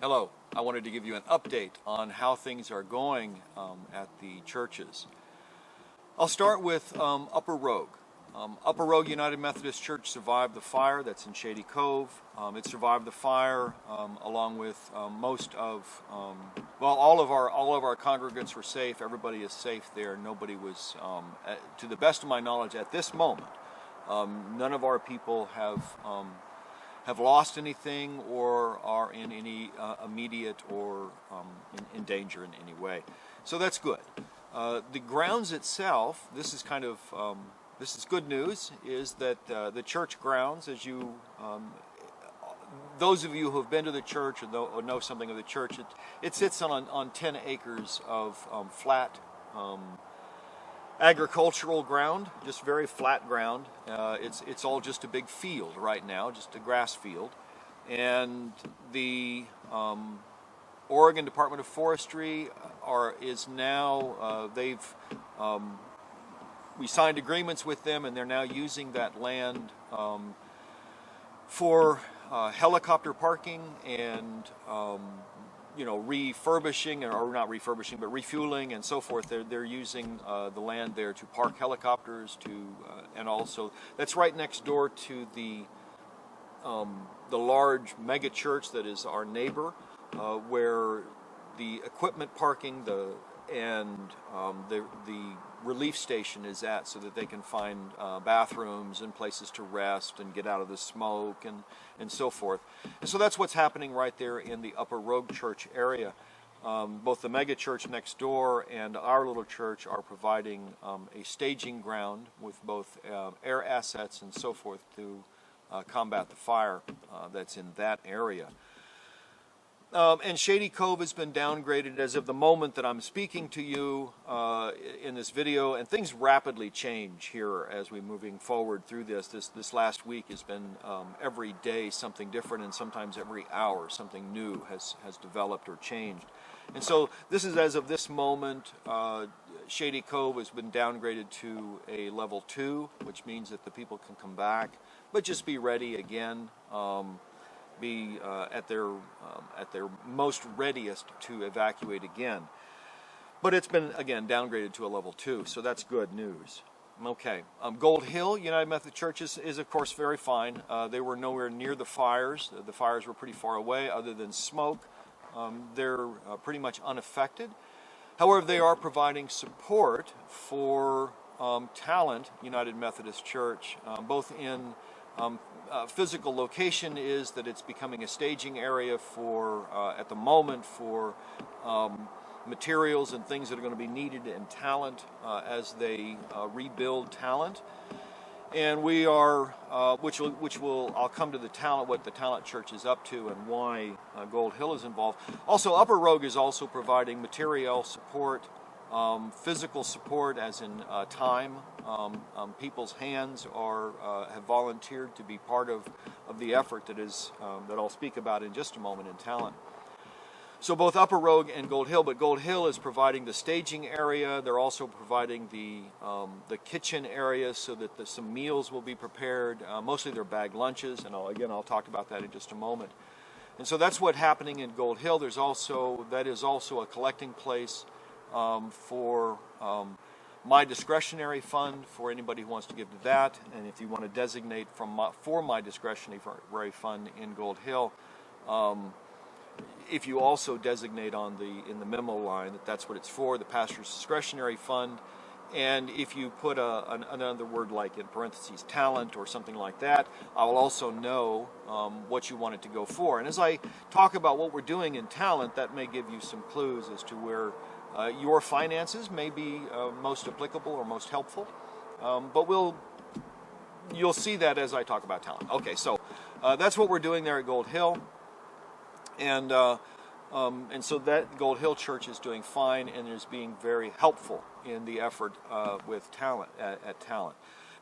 Hello, I wanted to give you an update on how things are going at the churches. I'll start with Upper Rogue. Upper Rogue United Methodist Church survived the fire. That's in Shady, Cove. It survived the fire along with most of, all of our congregants were safe. Everybody is safe there. Nobody was, to the best of my knowledge at this moment, none of our people have lost anything or are in any immediate or in danger in any way. So that's good. The grounds itself, this is kind of, this is good news, is that the church grounds, as you, those of you who have been to the church or know something of the church, it sits on 10 acres of flat agricultural ground, just very flat ground. It's all just a big field right now, just a grass field. And the Oregon Department of Forestry is now, we signed agreements with them, and they're now using that land for helicopter parking and refurbishing, or not refurbishing, but refueling and so forth. They're using the land there to park helicopters, and also that's right next door to the large mega church that is our neighbor, where the equipment parking and the relief station is at, so that they can find bathrooms and places to rest and get out of the smoke and so forth. And so that's what's happening right there in the Upper Rogue Church area. Both the mega church next door and our little church are providing a staging ground with both air assets and so forth to combat the fire that's in that area. And Shady Cove has been downgraded as of the moment that I'm speaking to you in this video, and things rapidly change here as we're moving forward through this. This last week has been every day something different, and sometimes every hour something new has developed or changed. And so this is as of this moment. Shady Cove has been downgraded to a level 2, which means that the people can come back, but just be ready again. Be at their most readiest to evacuate again. But it's been, again, downgraded to a level 2, so that's good news. Okay, Gold Hill United Methodist Church is of course very fine. They were nowhere near the fires. The fires were pretty far away, other than smoke. They're pretty much unaffected. However, they are providing support for Talent United Methodist Church, both in physical location is that it's becoming a staging area for, at the moment, for materials and things that are going to be needed in Talent as they rebuild Talent. And we are, I'll come to the Talent, what the Talent Church is up to and why Gold Hill is involved. Also, Upper Rogue is also providing material support, physical support, as in time. People's hands have volunteered to be part of the effort that I'll speak about in just a moment in Talent. So both Upper Rogue and Gold Hill, but Gold Hill is providing the staging area. They're also providing the kitchen area so that some meals will be prepared. Mostly they're bagged lunches, and I'll talk about that in just a moment. And so that's what's happening in Gold Hill. That is also a collecting place for my discretionary fund, for anybody who wants to give to that. And if you want to designate for my discretionary fund in Gold Hill, if you also designate in the memo line that's what it's for, the pastor's discretionary fund, and if you put another word like in parentheses Talent or something like that, I will also know what you want it to go for. And as I talk about what we're doing in Talent, that may give you some clues as to where your finances may be most applicable or most helpful, but you'll see that as I talk about Talent. Okay, so that's what we're doing there at Gold Hill, and so that Gold Hill Church is doing fine and is being very helpful in the effort with Talent at Talent.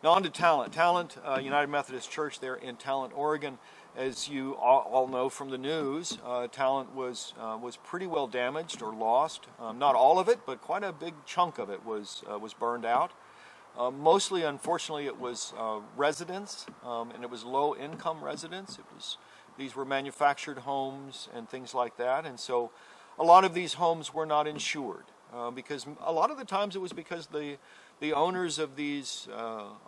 Now on to Talent. Talent United Methodist Church there in Talent, Oregon. As you all know from the news, Talent was pretty well damaged or lost. Not all of it, but quite a big chunk of it was burned out. Mostly, unfortunately, it was residents, and it was low-income residents. It was These were manufactured homes and things like that, and so a lot of these homes were not insured because a lot of the times it was because the owners of these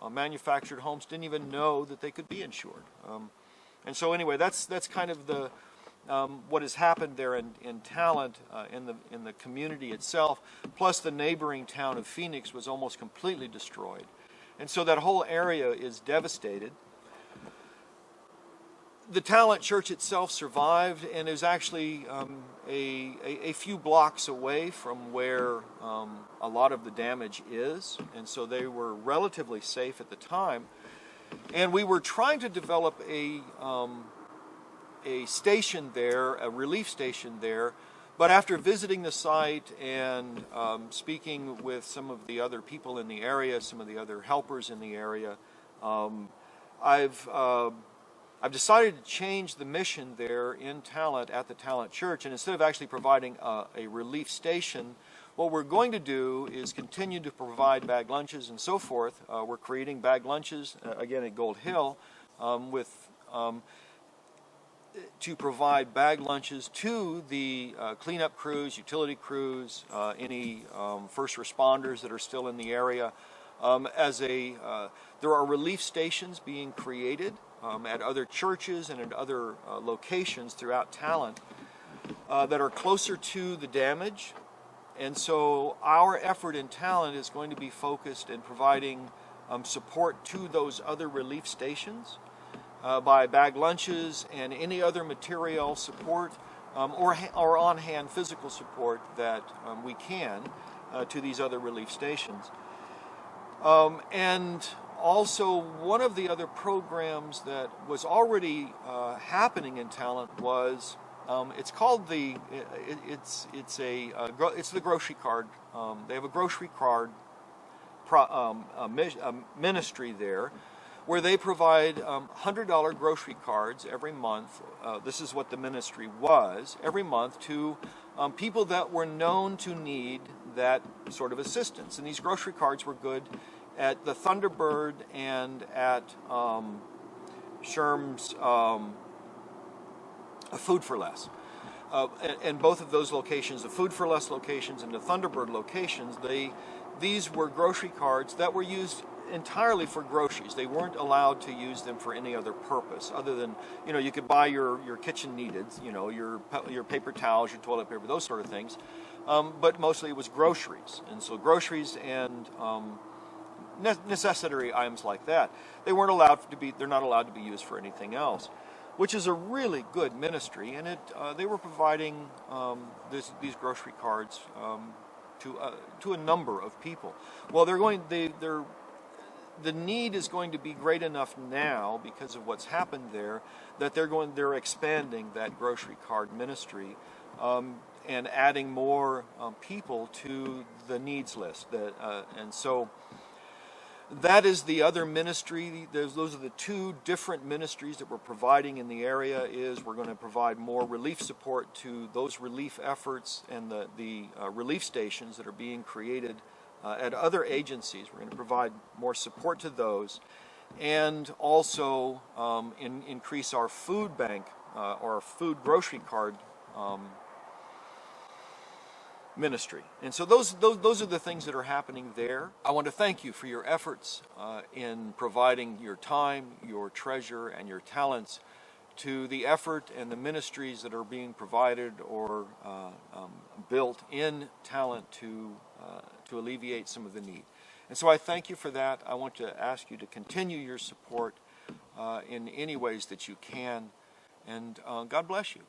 manufactured homes didn't even know that they could be insured. And so anyway, that's kind of the what has happened there in Talent, in the community itself, plus the neighboring town of Phoenix was almost completely destroyed. And so that whole area is devastated. The Talent Church itself survived and is actually a few blocks away from where a lot of the damage is, and so they were relatively safe at the time. And we were trying to develop a station there, a relief station there, but after visiting the site and speaking with some of the other people in the area, some of the other helpers in the area, I've decided to change the mission there in Talent at the Talent Church, and instead of actually providing a relief station, what we're going to do is continue to provide bag lunches and so forth. We're creating bag lunches, again at Gold Hill, to provide bag lunches to the cleanup crews, utility crews, any first responders that are still in the area. There are relief stations being created at other churches and at other locations throughout Talent that are closer to the damage. And so our effort in Talent is going to be focused in providing support to those other relief stations by bag lunches and any other material support or on-hand physical support that we can to these other relief stations. And also, one of the other programs that was already happening in Talent was it's called it's the grocery card. They have a grocery card ministry there, where they provide $100 grocery cards every month. This is what the ministry was every month to people that were known to need that sort of assistance. And these grocery cards were good at the Thunderbird and at Sherm's Food for Less. And both of those locations, the Food for Less locations and the Thunderbird locations, these were grocery cards that were used entirely for groceries. They weren't allowed to use them for any other purpose other than, you could buy your kitchen needed, your paper towels, your toilet paper, those sort of things. But mostly it was groceries. And so groceries and necessary items like that, they're not allowed to be used for anything else, which is a really good ministry. And they were providing these grocery cards to a number of people. Well, the need is going to be great enough now because of what's happened there that they're expanding that grocery card ministry and adding more people to the needs list. And so that is the other ministry. Those are the two different ministries that we're providing in the area. We're going to provide more relief support to those relief efforts and the relief stations that are being created at other agencies. We're going to provide more support to those, and also increase our food bank or our food grocery card ministry. And so those are the things that are happening there. I want to thank you for your efforts in providing your time, your treasure, and your talents to the effort and the ministries that are being provided or built in Talent to alleviate some of the need. And so I thank you for that. I want to ask you to continue your support in any ways that you can. And God bless you.